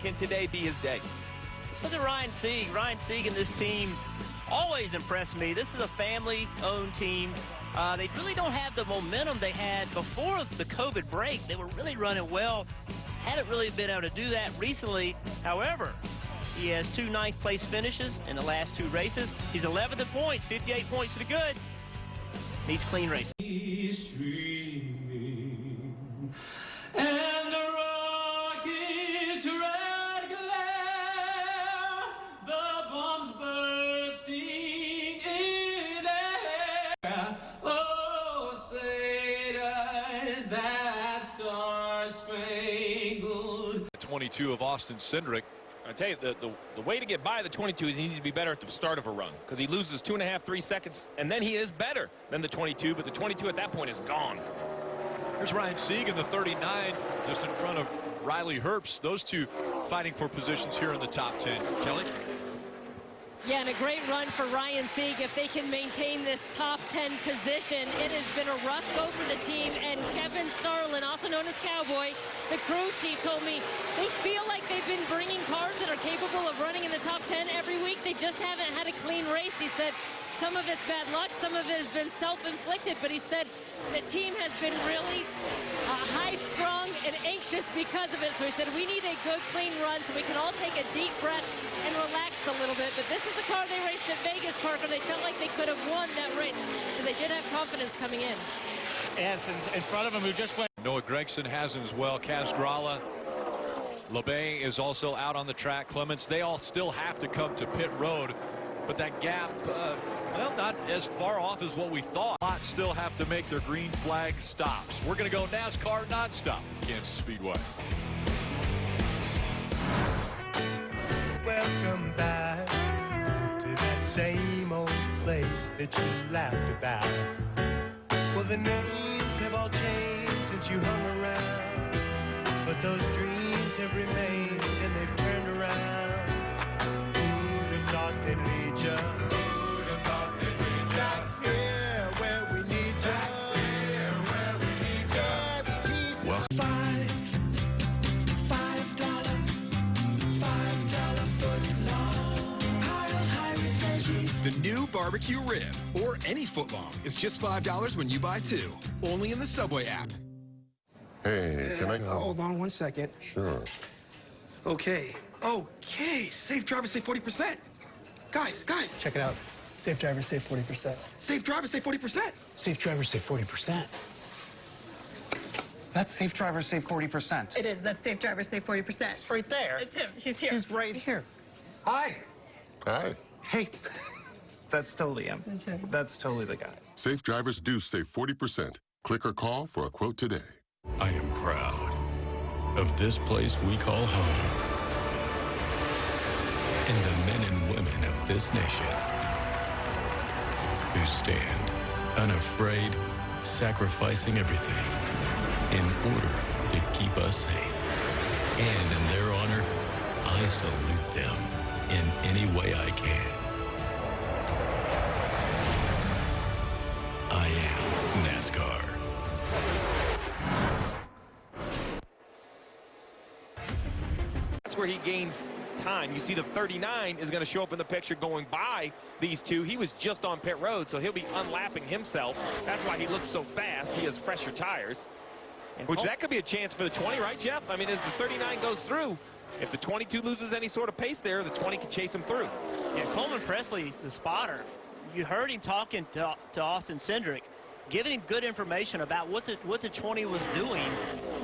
Can today be his day? Let's look at Ryan Sieg. Ryan Sieg and this team always impress me. This is a family-owned team. They really don't have the momentum they had before the COVID break. They were really running well. Haven't really been able to do that recently. However, he has 2 ninth-place finishes in the last 2 races. He's 11th in points, 58 points to the good. Needs clean racing. He's streaming, and the rockets red glare, the bombs bursting in air. Oh, say does that star-spangled 22 of Austin Cindric. I tell you, the way to get by the 22 is he needs to be better at the start of a run, because he loses 2.5, 3 seconds, and then he is better than the 22, but the 22 at that point is gone. Here's Ryan Sieg in the 39, just in front of Riley Herbst. Those two fighting for positions here in the top 10. Kelly? Yeah, and a great run for Ryan Sieg. If they can maintain this top 10 position, it has been a rough go for the team. And Kevin Starlin, also known as Cowboy, the crew chief, told me they feel like they've been bringing cars that are capable of running in the top 10 every week. They just haven't had a clean race. He said some of it's bad luck, some of it has been self-inflicted, but he said the team has been really high-strung and anxious because of it. So he said we need a good, clean run so we can all take a deep breath and relax a little bit. But this is a car they raced at Vegas, Parker. They felt like they could have won that race. So they did have confidence coming in. Yes, in front of him who just went. Noah Gregson has him as well. Kaz Grala. LeBay is also out on the track. Clements, they all still have to come to pit road. But that gap, well, not as far off as what we thought. Lots still have to make their green flag stops. We're going to go NASCAR nonstop at Kansas Speedway. Welcome back to that same old place that you laughed about. Well, the names have all changed since you hung around, but those dreams have remained and they've turned around. Who'd have thought they'd lead you? Who'd have thought they'd lead you? Back here where we need you. Back here where we need you. Yeah, the tease. Well, $5 foot long, pile high with veggies. The new barbecue rib, or any footlong, is just $5 when you buy 2. Only in the Subway app. Hey, can I go? Hold on 1 second. Sure. Okay. Safe driver, save 40%. Guys. Check it out. Safe driver, save 40%. Safe driver, save 40%. Safe driver, save 40%. That's safe driver, save 40%. It is. That's Safe Driver, save 40%. It's right there. It's him. He's here. He's right here. Hi. Hi. Hey. That's totally him. That's him. That's totally the guy. Safe drivers do save 40%. Click or call for a quote today. I am proud of this place we call home and the men and women of this nation who stand unafraid, sacrificing everything in order to keep us safe. And in their honor, I salute them in any way I can. I am NASCAR. That's where he gains time. You see the 39 is going to show up in the picture going by these two. He was just on pit road, so he'll be unlapping himself. That's why he looks so fast. He has fresher tires. Which that could be a chance for the 20, right, Jeff? I mean, as the 39 goes through, if the 22 loses any sort of pace there, the 20 can chase him through. Yeah, Coleman Presley, the spotter, you heard him talking to Austin Cindric, giving him good information about what the 20 was doing.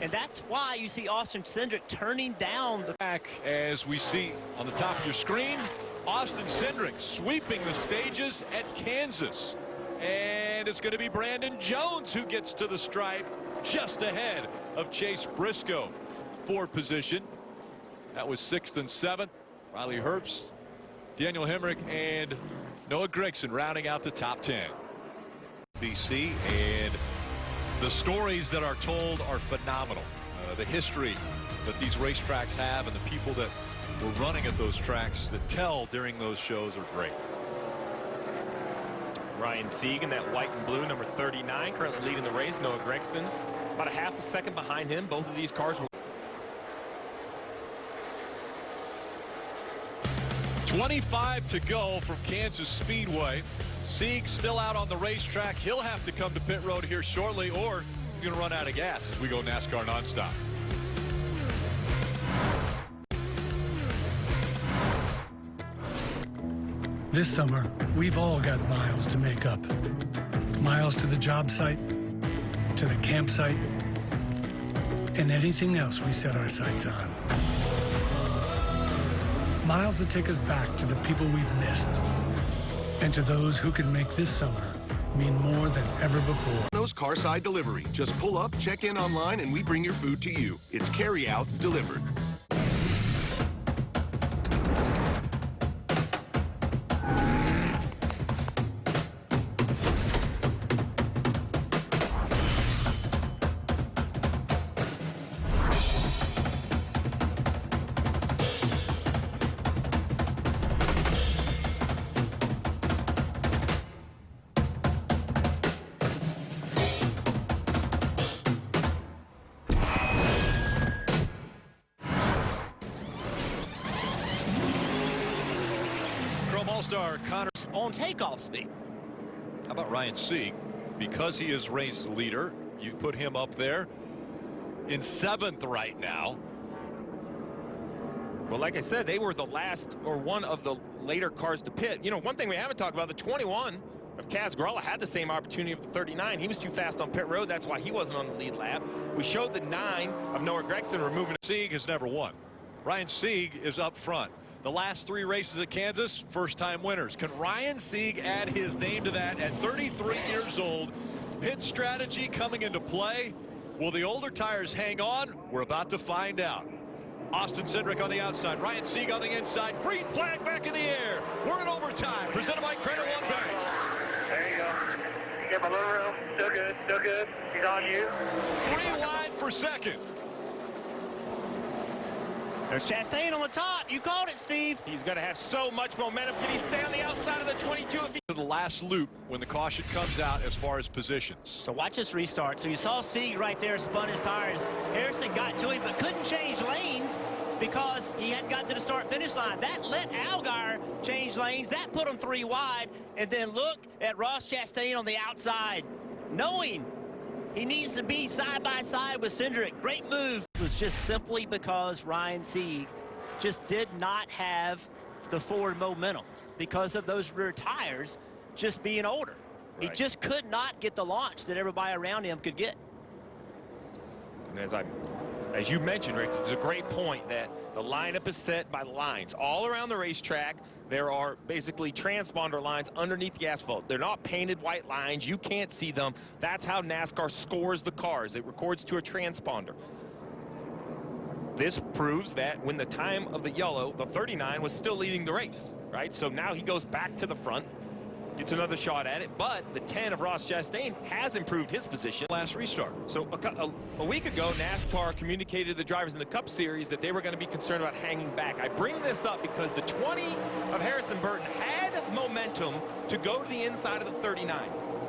And that's why you see Austin Cindric turning down the back. As we see on the top of your screen, Austin Cindric sweeping the stages at Kansas. And it's going to be Brandon Jones who gets to the stripe just ahead of Chase Briscoe for position. That was 6th and 7th. Riley Herbst, Daniel Hemrick, and Noah Gregson rounding out the top 10. BC, and the stories that are told are phenomenal. The history that these racetracks have and the people that were running at those tracks that tell during those shows are great. Ryan Sieg in that white and blue, number 39, currently leading the race. Noah Gregson about a half a second behind him. Both of these cars were 25 to go from Kansas Speedway. Sieg still out on the racetrack. He'll have to come to pit road here shortly, or he's going to run out of gas as we go NASCAR nonstop. This summer, we've all got miles to make up. Miles to the job site, to the campsite, and anything else we set our sights on. Miles that take us back to the people we've missed, and to those who can make this summer mean more than ever before. Carside Delivery. Just pull up, check in online, and we bring your food to you. It's carry out, delivered. All-Star Connor's on takeoff speed. How about Ryan Sieg? Because he is race leader, you put him up there in 7th right now. Well, like I said, they were the last or one of the later cars to pit. You know, one thing we haven't talked about, the 21 of Kaz Gralla had the same opportunity of the 39. He was too fast on pit road. That's why he wasn't on the lead lap. We showed the 9 of Noah Gragson removing. Sieg has never won. Ryan Sieg is up front. The last 3 races at Kansas, first-time winners. Can Ryan Sieg add his name to that at 33 years old? Pit strategy coming into play. Will the older tires hang on? We're about to find out. Austin Cindric on the outside. Ryan Sieg on the inside. Green flag back in the air. We're in overtime. Presented by Credit One Bank. There you go. Get my little room. Still good. Still good. He's on you. 3 wide for second. There's Chastain on the top. You called it, Steve. He's going to have so much momentum. Can he stay on the outside of the 22? To the last loop when the caution comes out as far as positions. So watch this restart. So you saw Sieg right there spun his tires. Harrison got to him but couldn't change lanes because he hadn't gotten to the start-finish line. That let Allgaier change lanes. That put him 3 wide. And then look at Ross Chastain on the outside, knowing he needs to be side by side with Cindric. Great move. It was just simply because Ryan Sieg just did not have the forward momentum because of those rear tires just being older. Right. He just could not get the launch that everybody around him could get. And as you mentioned, Rick, it's a great point that the lineup is set by lines. All around the racetrack, there are basically transponder lines underneath the asphalt. They're not painted white lines. You can't see them. That's how NASCAR scores the cars. It records to a transponder. This proves that when the time of the yellow, the 39 was still leading the race, right? So now he goes back to the front, gets another shot at it, but the 10 of Ross Chastain has improved his position. Last restart. So a week ago, NASCAR communicated to the drivers in the Cup Series that they were going to be concerned about hanging back. I bring this up because the 20 of Harrison Burton had momentum to go to the inside of the 39.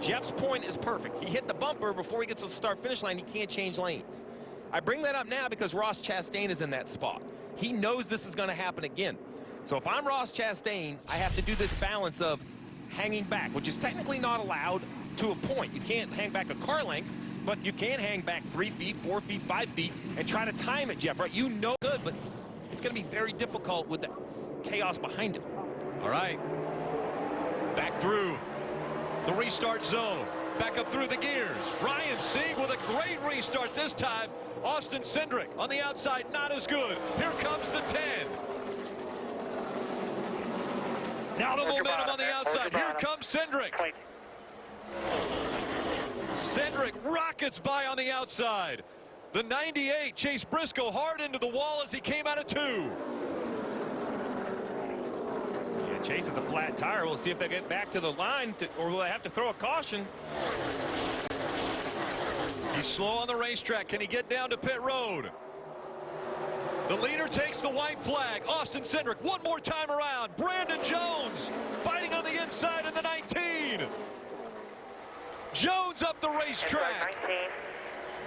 Jeff's point is perfect. He hit the bumper before he gets to the start-finish line. He can't change lanes. I bring that up now because Ross Chastain is in that spot. He knows this is going to happen again. So if I'm Ross Chastain, I have to do this balance of hanging back, which is technically not allowed to a point. You can't hang back a car length, but you can hang back 3 feet, 4 feet, 5 feet, and try to time it, Jeff, right? You know good, but it's going to be very difficult with the chaos behind him. All right. Back through the restart zone. Back up through the gears. Ryan Sieg with a great restart this time. Austin Cindric on the outside, not as good. Here comes the 10. Now the momentum on the outside. Here comes Cindric. Cindric rockets by on the outside. The 98 Chase Briscoe hard into the wall as he came out of 2. Yeah, Chase is a flat tire. We'll see if they get back to the line, or will they have to throw a caution? He's slow on the racetrack. Can he get down to pit road? The leader takes the white flag. Austin Cindric one more time around. Brandon Jones fighting on the inside in the 19. Jones up the racetrack. 19.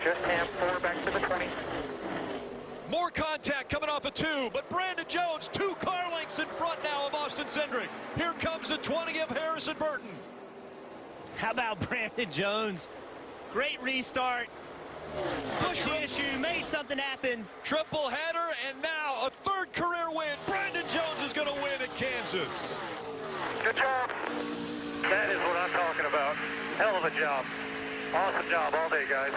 Just half 4 back to the 20. More contact coming off of 2, but Brandon Jones 2 car lengths in front now of Austin Cindric. Here comes the 20 of Harrison Burton. How about Brandon Jones? Great restart. Pushed the issue, made something happen. Triple header, and now a third career win. Brandon Jones is going to win at Kansas. Good job. That is what I'm talking about. Hell of a job. Awesome job all day, guys.